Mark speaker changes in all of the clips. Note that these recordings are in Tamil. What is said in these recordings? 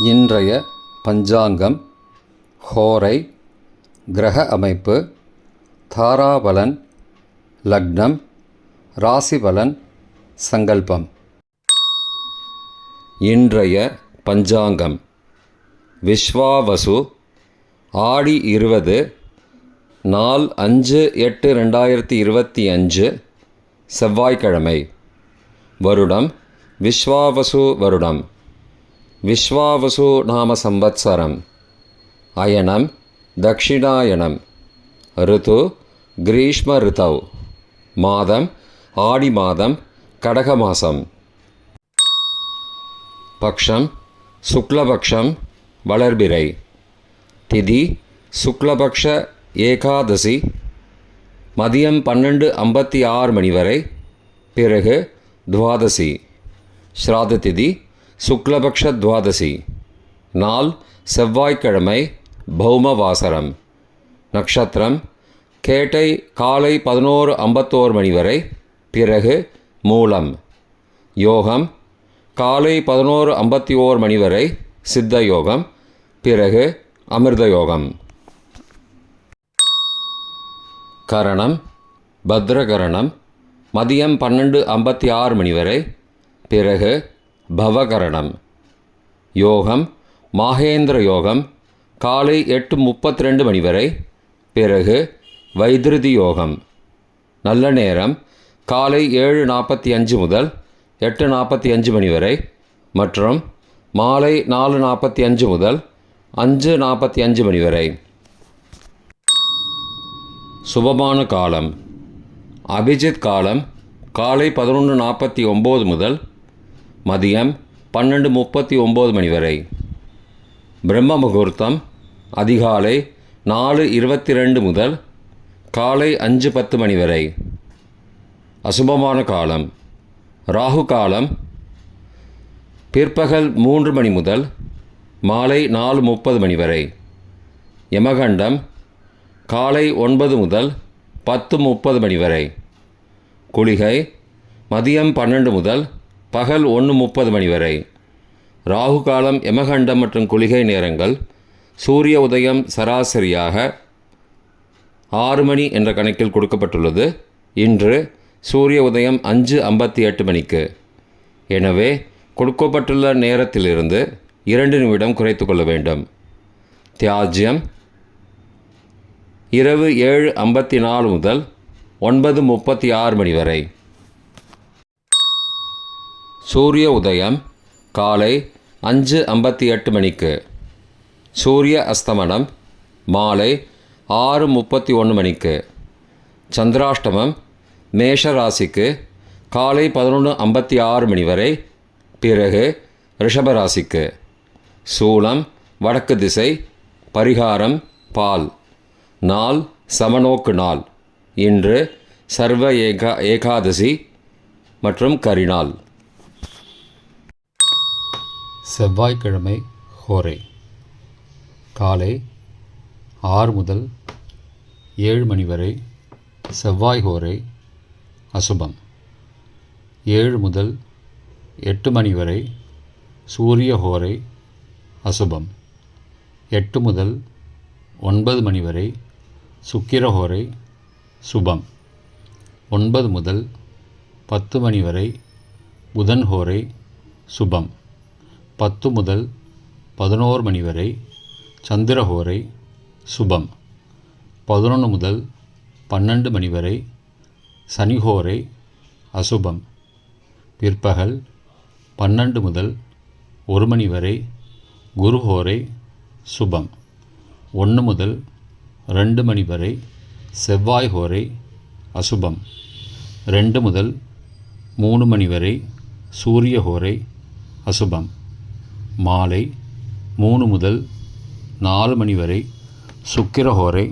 Speaker 1: இன்றைய பஞ்சாங்கம், ஹோரை, கிரக அமைப்பு, தாராபலன், லக்னம், ராசிபலன், சங்கல்பம். இன்றைய பஞ்சாங்கம்: விஸ்வாவசு, ஆடி 20, நாள் 5/8/2025, செவ்வாய்க்கிழமை. வருடம் விஸ்வாவசு வருடம். விஸ்வாவசு நாம சம்வத்சரம். அயனம் தக்ஷிணாயனம். ரிது கிரீஷ்ம ரிதௌ. மாதம் ஆடி மாதம், கடக மாதம். பக்ஷம் சுக்லபக்ஷம், வளர்பிறை. திதி சுக்லபக்ஷ ஏகாதசி, மதியம் 12:56 மணி வரை, பிறகு துவாதசி. ஸ்ராத திதி சுக்லபக்ஷ துவாதசி. நாள் செவ்வாய்க்கிழமை, பௌமவாசரம். நக்ஷத்திரம் கேட்டை காலை 11:51 மணி வரை, பிறகு மூலம். யோகம் காலை 11:51 மணி வரை சித்த யோகம், பிறகு அமிர்த யோகம். கரணம் பத்ரகரணம், மதியம் 12:56 மணி வரை, பிறகு பவகரணம். யோகம் மாகேந்திர யோகம், காலை 8:32 மணி வரை, பிறகு வைத்திருதி யோகம். நல்ல நேரம் காலை 7:45 முதல் 8:45 மணி வரை, மற்றும் மாலை 4:45 முதல் 5:45 மணி வரை. சுபமான காலம்: அபிஜித் காலம் காலை 11:49 முதல் மதியம் 12:39 மணி வரை. பிரம்ம முகூர்த்தம் அதிகாலை 4:22 முதல் காலை 5:10 மணி வரை. அசுபமான காலம்: ராகு காலம் பிற்பகல் 3 மணி முதல் மாலை 4:30 மணி வரை. யமகண்டம் காலை 9 முதல் 10:30 மணி வரை. குளிகை மதியம் 12 முதல் பகல் 1:30 மணி வரை. ராகு காலம், யமகண்டம் மற்றும் குளிகை நேரங்கள்: சூரிய உதயம் சராசரியாக 6 மணி என்ற கணக்கில் கொடுக்கப்பட்டுள்ளது. இன்று சூரிய உதயம் 5:58 மணிக்கு. எனவே கொடுக்கப்பட்டுள்ள நேரத்திலிருந்து 2 நிமிடம் குறைத்து கொள்ள வேண்டும். தியாஜ்யம் இரவு 7:54 முதல் 9:36 மணி வரை. சூரிய உதயம் காலை 5:58 மணிக்கு. சூரிய அஸ்தமனம் மாலை 6:31 மணிக்கு. சந்திராஷ்டமம் மேஷ ராசிக்கு காலை 11:56 மணி வரை, பிறகு ரிஷபராசிக்கு. சூலம் வடக்கு திசை. பரிகாரம் பால். நாள் சமநோக்கு நாள். இன்று சர்வ ஏகாதசி மற்றும் கரிநாள். செவ்வாய்க்கிழமை ஹோரை. காலை 6 முதல் 7 மணி வரை செவ்வாய் ஹோரை, அசுபம். 7 முதல் 8 மணி வரை சூரிய ஹோரை, அசுபம். 8 முதல் 9 மணி வரை சுக்கிர ஹோரை, சுபம். 9 முதல் 10 மணி வரை புதன் ஹோரை, சுபம். 10 முதல் 11 மணி வரை சந்திர ஹோரை, சுபம். 11 முதல் 12 மணி வரை சனி ஹோரை, அசுபம். பிற்பகல் 12 முதல் 1 மணி வரை குரு ஹோரை, சுபம். 1 முதல் 2 மணி வரை செவ்வாய் ஹோரை, அசுபம். 2 முதல் 3 மணி வரை சூரிய ஹோரை, அசுபம். மாலை 3 முதல் 4 மணி வரை சுக்கிர ஹோரை,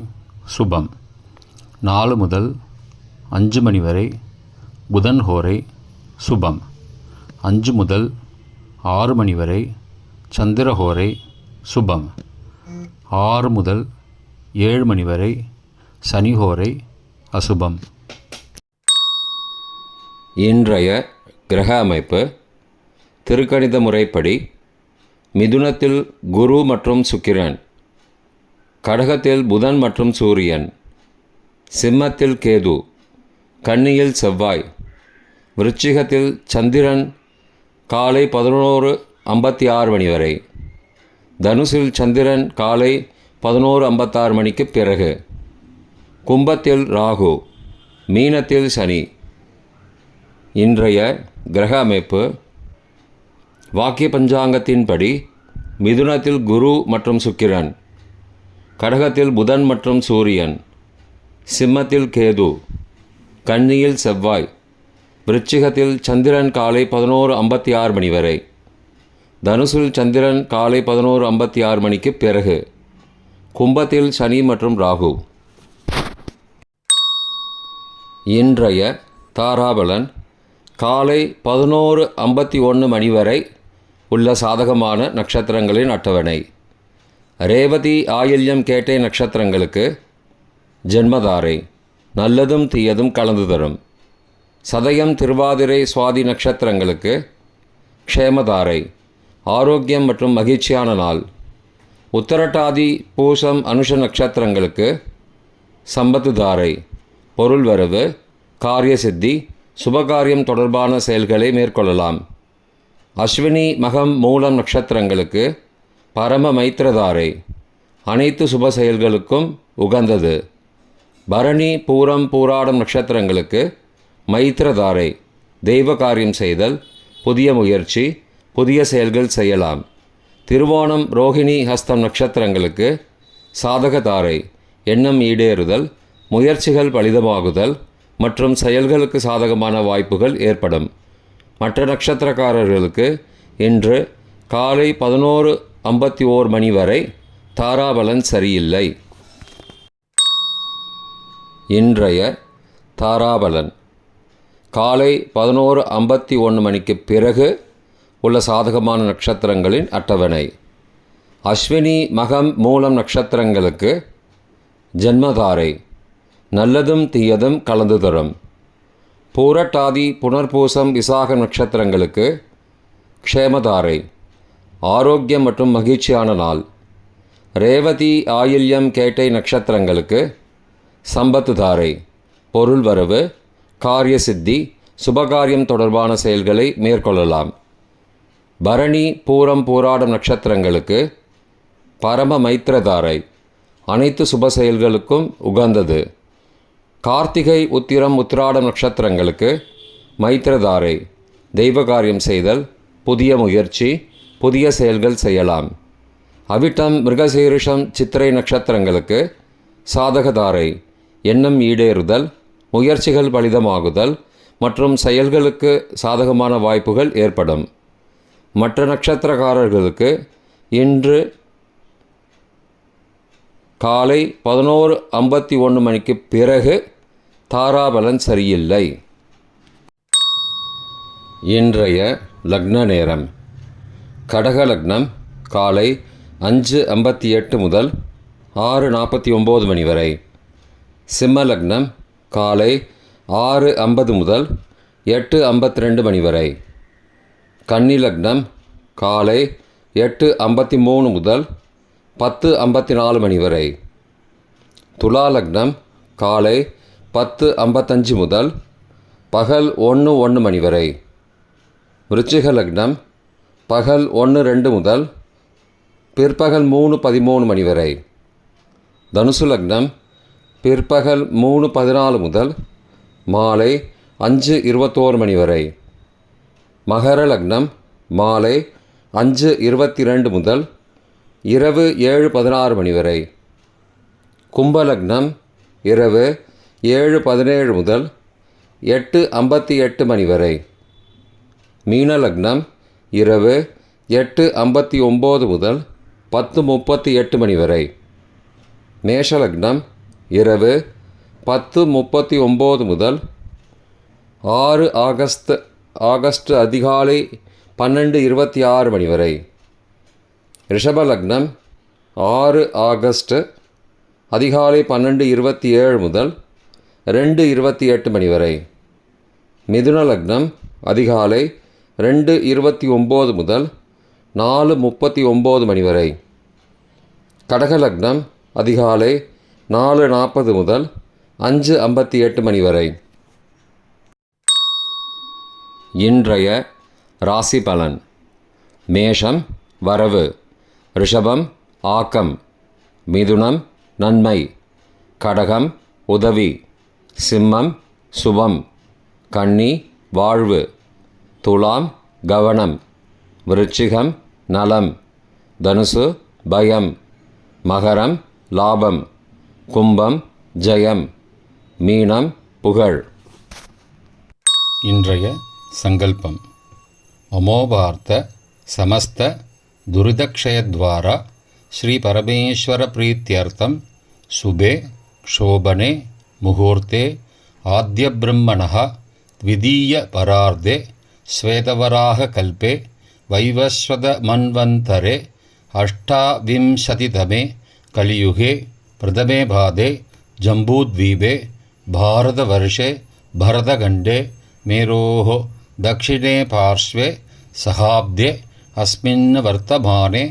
Speaker 1: சுபம். 4 முதல் 5 மணி வரை புதன் ஹோரை, சுபம். 5 முதல் 6 மணி வரை சந்திர ஹோரை, சுபம். 6 முதல் 7 மணி வரை சனி ஹோரை, அசுபம். இன்றைய கிரக அமைப்பு: திருக்கணித முறைப்படி மிதுனத்தில் குரு மற்றும் சுக்கிரன், கடகத்தில் புதன் மற்றும் சூரியன், சிம்மத்தில் கேது, கன்னியில் செவ்வாய், விருச்சிகத்தில் சந்திரன் காலை 11:56 மணி வரை, தனுசில் சந்திரன் காலை 11:56 மணிக்கு பிறகு, கும்பத்தில் ராகு, மீனத்தில் சனி. இன்றைய கிரக அமைப்பு வாக்கிய பஞ்சாங்கத்தின்படி மிதுனத்தில் குரு மற்றும் சுக்கிரன், கடகத்தில் புதன் மற்றும் சூரியன், சிம்மத்தில் கேது, கன்னியில் செவ்வாய், விருச்சிகத்தில் சந்திரன் காலை 11:56 மணி வரை, தனுசில் சந்திரன் காலை 11:56 மணிக்கு பிறகு, கும்பத்தில் சனி மற்றும் ராகு. இன்றைய தாராபலன் காலை 11:51 மணி வரை உள்ள சாதகமான நட்சத்திரங்களின் அட்டவணை. ரேவதி, ஆயில்யம், கேட்டை நட்சத்திரங்களுக்கு ஜென்மதாரை, நல்லதும் தீயதும் கலந்து தரும். சதயம், திருவாதிரை, சுவாதி நட்சத்திரங்களுக்கு க்ஷேமதாரை, ஆரோக்கியம் மற்றும் மகிழ்ச்சியான நாள். உத்தரட்டாதி, பூசம், அனுஷ நட்சத்திரங்களுக்கு சம்பத்து தாரை, பொருள் வரவு, காரிய சித்தி, சுபகாரியம் தொடர்பான செயல்களை மேற்கொள்ளலாம். அஸ்வினி, மகம், மூலம் நட்சத்திரங்களுக்கு பரம மைத்திரதாரை, அனைத்து சுப செயல்களுக்கும் உகந்தது. பரணி, பூரம், பூராடம் நட்சத்திரங்களுக்கு மைத்திரதாரை, தெய்வ காரியம் செய்தல், புதிய முயற்சி, புதிய செயல்கள் செய்யலாம். திருவோணம், ரோகிணி, ஹஸ்தம் நட்சத்திரங்களுக்கு சாதகதாரை, எண்ணம் ஈடேறுதல், முயற்சிகள் பலிதமாகுதல் மற்றும் செயல்களுக்கு சாதகமான வாய்ப்புகள் ஏற்படும். மற்ற நட்சத்திரக்காரர்களுக்கு இன்று காலை 11:51 மணி வரை தாராபலன் சரியில்லை. இன்றைய தாராபலன் காலை 11:51 மணிக்கு பிறகு உள்ள சாதகமான நட்சத்திரங்களின் அட்டவணை. அஸ்வினி, மகம், மூலம் நட்சத்திரங்களுக்கு ஜென்மதாரை, நல்லதும் தீயதும் கலந்து தரும். பூரட்டாதி, புனர்பூசம், விசாக நட்சத்திரங்களுக்கு க்ஷேமதாரை, ஆரோக்கியம் மற்றும் மகிழ்ச்சியான நாள். ரேவதி, ஆயில்யம், கேட்டை நட்சத்திரங்களுக்கு சம்பத்து தாரை, பொருள் வரவு, காரிய சித்தி, சுபகாரியம் தொடர்பான செயல்களை மேற்கொள்ளலாம். பரணி, பூரம், பூராடம் நட்சத்திரங்களுக்கு பரம மைத்திரதாரை, அனைத்து சுப செயல்களுக்கும் உகந்தது. கார்த்திகை, உத்திரம், உத்திராடம் நட்சத்திரங்களுக்கு மைத்திரதாரை, தெய்வ காரியம் செய்தல், புதிய முயற்சி, புதிய செயல்கள் செய்யலாம். அவிட்டம், மிருகசீரிஷம், சித்திரை நட்சத்திரங்களுக்கு சாதகதாரை, எண்ணம் ஈடேறுதல், முயற்சிகள் பலிதமாகுதல் மற்றும் செயல்களுக்கு சாதகமான வாய்ப்புகள் ஏற்படும். மற்ற நட்சத்திரக்காரர்களுக்கு இன்று காலை 11:51 மணிக்கு பிறகு தாராபலன் சரியில்லை. இன்றைய லக்ன நேரம். கடக லக்னம் காலை 5:58 முதல் 6:49 மணி வரை. சிம்ம லக்னம் காலை 6:50 முதல் 8:52 மணி வரை. கன்னி லக்னம் காலை 8:53 முதல் 10:54 மணி வரை. துலா லக்னம் காலை 10:55 முதல் பகல் 1:01 மணி வரை. விருச்சிக லக்னம் பகல் 1:02 முதல் பிற்பகல் 3:13 மணி வரை. தனுசு லக்னம் பிற்பகல் 3:14 முதல் மாலை 5:21 மணி வரை. மகர லக்னம் மாலை 5:22 முதல் இரவு 7:16 மணி வரை. கும்ப லக்னம் இரவு 7:17 முதல் 8:58 மணி வரை. மீன லக்னம் இரவு 8:59 முதல் 10:38 மணி வரை. மேஷ லக்னம் இரவு 10:39 முதல் 6 ஆகஸ்ட் அதிகாலை 12:26 மணி வரை. ரிஷப லக்னம் 6 ஆகஸ்ட் அதிகாலை 12:27 முதல் 2:28 மணி வரை. மிதுன லக்னம் அதிகாலை 2:29 முதல் 4:39 மணி வரை. கடகலக்னம் அதிகாலை 4:40 முதல் 5:58 மணி வரை. இன்றைய ராசி பலன். மேஷம் வரவு, ரிஷபம் ஆக்கம், மிதுனம் நன்மை, கடகம் உதவி, சிம்மம் சுபம், கன்னி வாழ்வு, துலாம் கவனம், விருச்சிகம் நலம், தனுசு பயம், மகரம் லாபம், கும்பம் ஜெயம், மீனம் புகழ்.
Speaker 2: இன்றைய சங்கல்பம். அமோபார்த்த சமஸ்த துரிதக்ஷயத்வாரா ஸ்ரீ பரமேஸ்வர பிரீத்தியர்த்தம் சுபே க்ஷோபனே முகூர்த்தே ஆத்ய பிரம்மணः த்விதீய பரார்த்தே ஸ்வேதவராக கல்பே வைவஸ்வத மன்வந்தரே அஷ்டாவிம்சதிதமே கலியுகே பிரதமே பாதே ஜம்பூத்வீபே பாரதவர்ஷே பரதகண்டே மேரோः दक्षिणे पार्श्वे सहाब्दे अस्मिन् वर्तमाने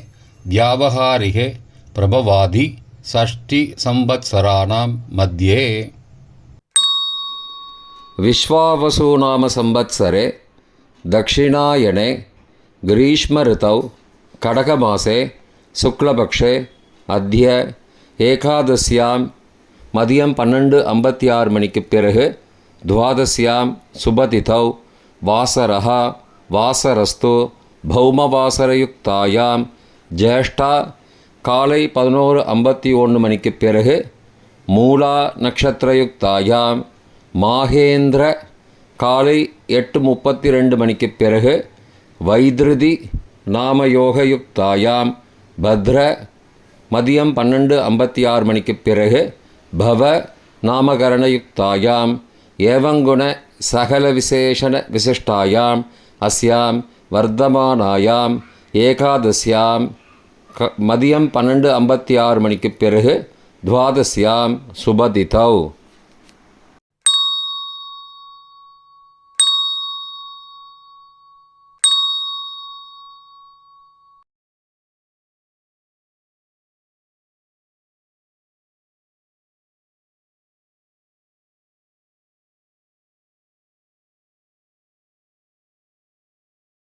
Speaker 2: व्यावहारिके प्रभवादि षष्टिसंवत्सराणां मध्ये.
Speaker 1: विश्वावसुनाम संवत्सरे दक्षिणायने ग्रीष्मऋतौ கடகமாசே சுக்லபக்ஷே அத்ய ஏகாதசியாம் மதியம் 12:56 மணிக்கு பிறகு துவாதசியாம் சுபதிதௌ வாசரஹ வாசரஸ்து பௌமவாசரயுக்தாயாம் ஜேஷ்டா காலை 11:51 மணிக்கு பிறகு மூலா நக்ஷத்திரயுக்தாயாம் மாகேந்திர காலை 8:32 மணிக்கு பிறகு வைத்ருதி நாமயோகயுக்தாயாம் பத்ர மதியம் 12:56 மணிக்கு பிறகு பவ நாமகரணயுக்தாயாம் ஏவங்குண சகல விசேஷண விசிஷ்டாயாம் அஸ்யாம் வர்த்தமானாயாம் ஏகாதசியாம் மதியம் 12:56 மணிக்கு பிறகு துவாதசியாம் சுபதிதௌ.